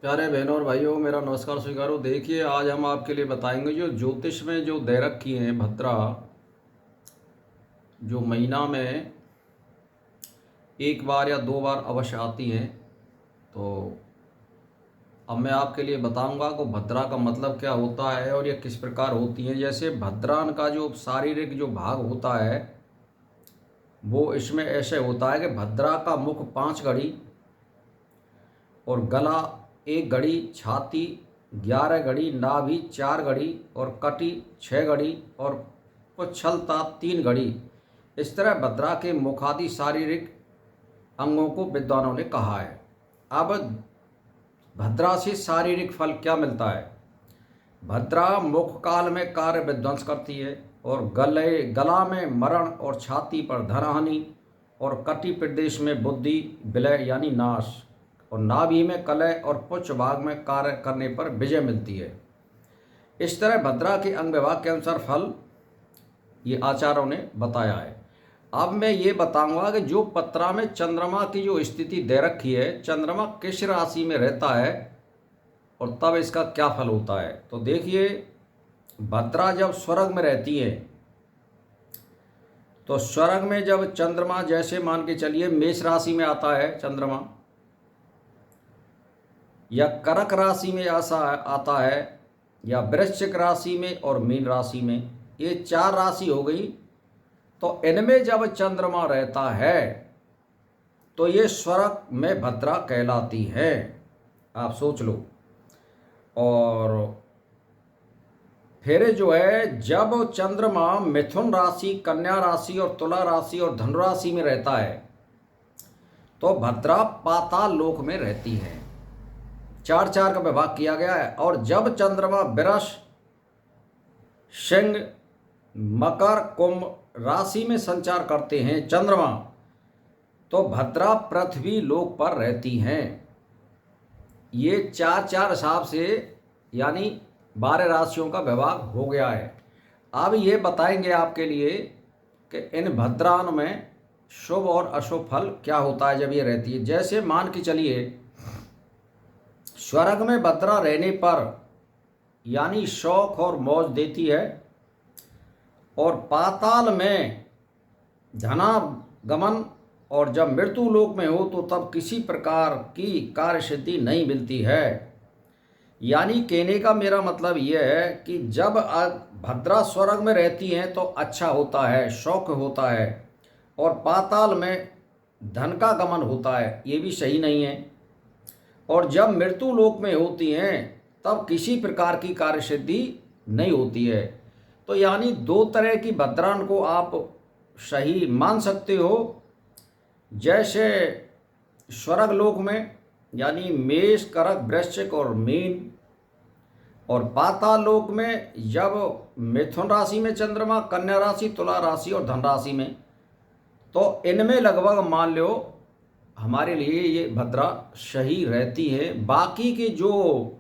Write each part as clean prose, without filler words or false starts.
प्यारे बहनों और भाइयों, मेरा नमस्कार स्वीकारो। देखिए, आज हम आपके लिए बताएंगे जो ज्योतिष में जो दे रखी हैं भद्रा, जो महीना में एक बार या दो बार अवश्य आती हैं। तो अब मैं आपके लिए बताऊंगा कि भद्रा का मतलब क्या होता है और ये किस प्रकार होती हैं। जैसे भद्रान का जो शारीरिक जो भाग होता है वो इसमें ऐसे होता है कि भद्रा का मुख 5 घड़ी और गला 1 घड़ी, छाती 11 घड़ी, नाभि 4 घड़ी और कटी 6 घड़ी और पुच्छलता 3 घड़ी। इस तरह भद्रा के मुखादि शारीरिक अंगों को विद्वानों ने कहा है। अब भद्रा से शारीरिक फल क्या मिलता है? भद्रा मुख काल में कार्य विध्वंस करती है और गला में मरण और छाती पर धनहानि और कटी प्रदेश में बुद्धि विलय यानी नाश और नाभि में कलय और पुच्छ भाग में कार्य करने पर विजय मिलती है। इस तरह भद्रा के अंग विभाग के अनुसार फल ये आचार्यों ने बताया है। अब मैं ये बताऊंगा कि जो पत्रा में चंद्रमा की जो स्थिति दे रखी है, चंद्रमा किस राशि में रहता है और तब इसका क्या फल होता है। तो देखिए, भद्रा जब स्वर्ग में रहती है तो स्वर्ग में जब चंद्रमा, जैसे मान के चलिए मेष राशि में आता है चंद्रमा, या कर्क राशि में ऐसा आता है, या वृश्चिक राशि में और मीन राशि में, ये 4 राशि हो गई। तो इनमें जब चंद्रमा रहता है तो ये स्वर्ग में भद्रा कहलाती है। आप सोच लो। और फिर जो है, जब चंद्रमा मिथुन राशि, कन्या राशि और तुला राशि और धनु राशि में रहता है तो भद्रा पाताल लोक में रहती है। 4 का विभाग किया गया है। और जब चंद्रमा वृष, सिंह, मकर, कुंभ राशि में संचार करते हैं चंद्रमा, तो भद्रा पृथ्वी लोक पर रहती हैं। ये 4 हिसाब से यानी 12 राशियों का विभाग हो गया है। अब ये बताएंगे आपके लिए कि इन भद्रान में शुभ और अशुभ फल क्या होता है जब ये रहती है। जैसे मान के चलिए, स्वर्ग में भद्रा रहने पर यानी शौक और मौज देती है और पाताल में धनागमन, और जब मृत्यु लोक में हो तो तब किसी प्रकार की कार्य सिद्धि नहीं मिलती है। यानी कहने का मेरा मतलब यह है कि जब भद्रा स्वर्ग में रहती हैं तो अच्छा होता है, शौक होता है, और पाताल में धन का गमन होता है, ये भी सही नहीं है। और जब मृत्यु लोक में होती हैं तब किसी प्रकार की कार्य सिद्धि नहीं होती है। तो यानी 2 तरह की भद्रान को आप सही मान सकते हो। जैसे स्वर्ग लोक में यानी मेष, कर्क, वृश्चिक और मीन, और पाताल लोक में जब मिथुन राशि में चंद्रमा, कन्या राशि, तुला राशि और धन राशि में, तो इनमें लगभग मान लो हमारे लिए ये भद्रा सही रहती है। बाकी के जो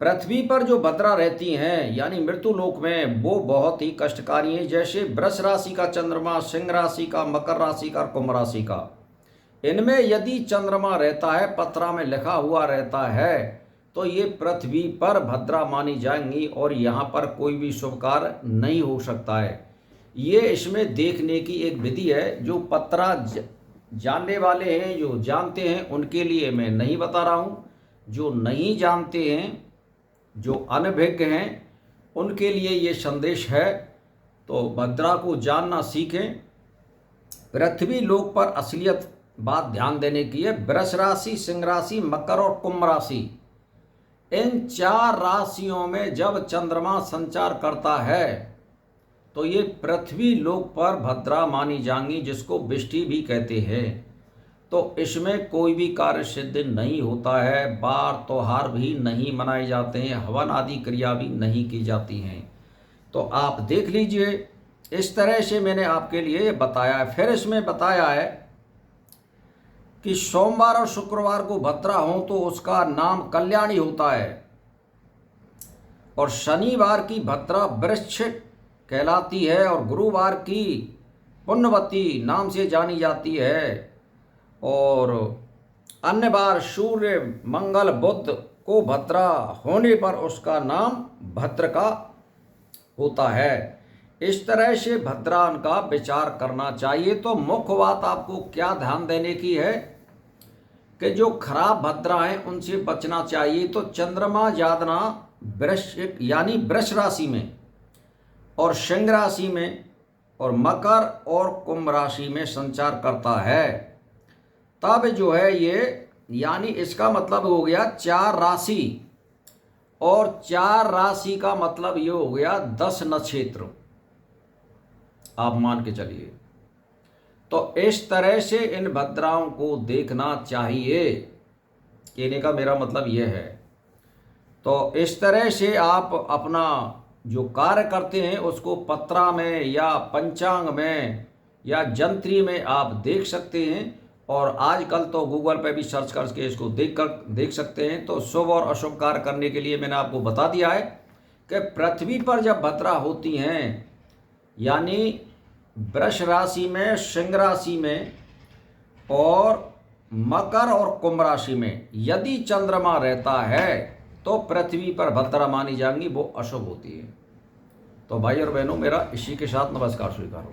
पृथ्वी पर जो भद्रा रहती हैं यानी मृत्यु लोक में, वो बहुत ही कष्टकारी हैं। जैसे वृष राशि का चंद्रमा, सिंह राशि का, मकर राशि का, कुंभ राशि का, इनमें यदि चंद्रमा रहता है, पत्रा में लिखा हुआ रहता है, तो ये पृथ्वी पर भद्रा मानी जाएंगी और यहाँ पर कोई भी शुभ कार्य नहीं हो सकता है। ये इसमें देखने की एक विधि है। जो पत्रा जानने वाले हैं, जो जानते हैं, उनके लिए मैं नहीं बता रहा हूँ। जो नहीं जानते हैं, जो अनभिज्ञ हैं, उनके लिए ये संदेश है। तो भद्रा को जानना सीखें। पृथ्वी लोक पर असलियत बात ध्यान देने की है। वृष राशि, सिंह राशि, मकर और कुंभ राशि, इन 4 राशियों में जब चंद्रमा संचार करता है तो ये पृथ्वी लोक पर भद्रा मानी जाएंगी, जिसको विष्टि भी कहते हैं। तो इसमें कोई भी कार्य सिद्ध नहीं होता है, बार त्योहार भी नहीं मनाए जाते हैं, हवन आदि क्रिया भी नहीं की जाती हैं। तो आप देख लीजिए, इस तरह से मैंने आपके लिए बताया है। फिर इसमें बताया है कि सोमवार और शुक्रवार को भद्रा हो तो उसका नाम कल्याणी होता है, और शनिवार की भद्रा वृश्चिक कहलाती है, और गुरुवार की पुण्यवती नाम से जानी जाती है, और अन्य बार सूर्य मंगल बुध को भद्रा होने पर उसका नाम भद्र का होता है। इस तरह से भद्रान का विचार करना चाहिए। तो मुख्य बात आपको क्या ध्यान देने की है कि जो खराब भद्रा हैं उनसे बचना चाहिए। तो चंद्रमा जादना वृश्चिक यानी वृष राशि में और सिंह राशि में और मकर और कुंभ राशि में संचार करता है, तब जो है ये यानी इसका मतलब हो गया 4 राशि, और 4 राशि का मतलब ये हो गया 10 नक्षत्र, आप मान के चलिए। तो इस तरह से इन भद्राओं को देखना चाहिए, कहने का मेरा मतलब यह है। तो इस तरह से आप अपना जो कार्य करते हैं उसको पत्रा में या पंचांग में या जंत्री में आप देख सकते हैं, और आजकल तो गूगल पे भी सर्च करके इसको देख सकते हैं। तो शुभ और अशुभ कार्य करने के लिए मैंने आपको बता दिया है कि पृथ्वी पर जब भद्रा होती हैं यानी वृष राशि में, सिंह राशि में और मकर और कुंभ राशि में यदि चंद्रमा रहता है तो पृथ्वी पर भद्रा मानी जाएंगी, वो अशुभ होती है। तो भाई और बहनों, मेरा इसी के साथ नमस्कार स्वीकार हो।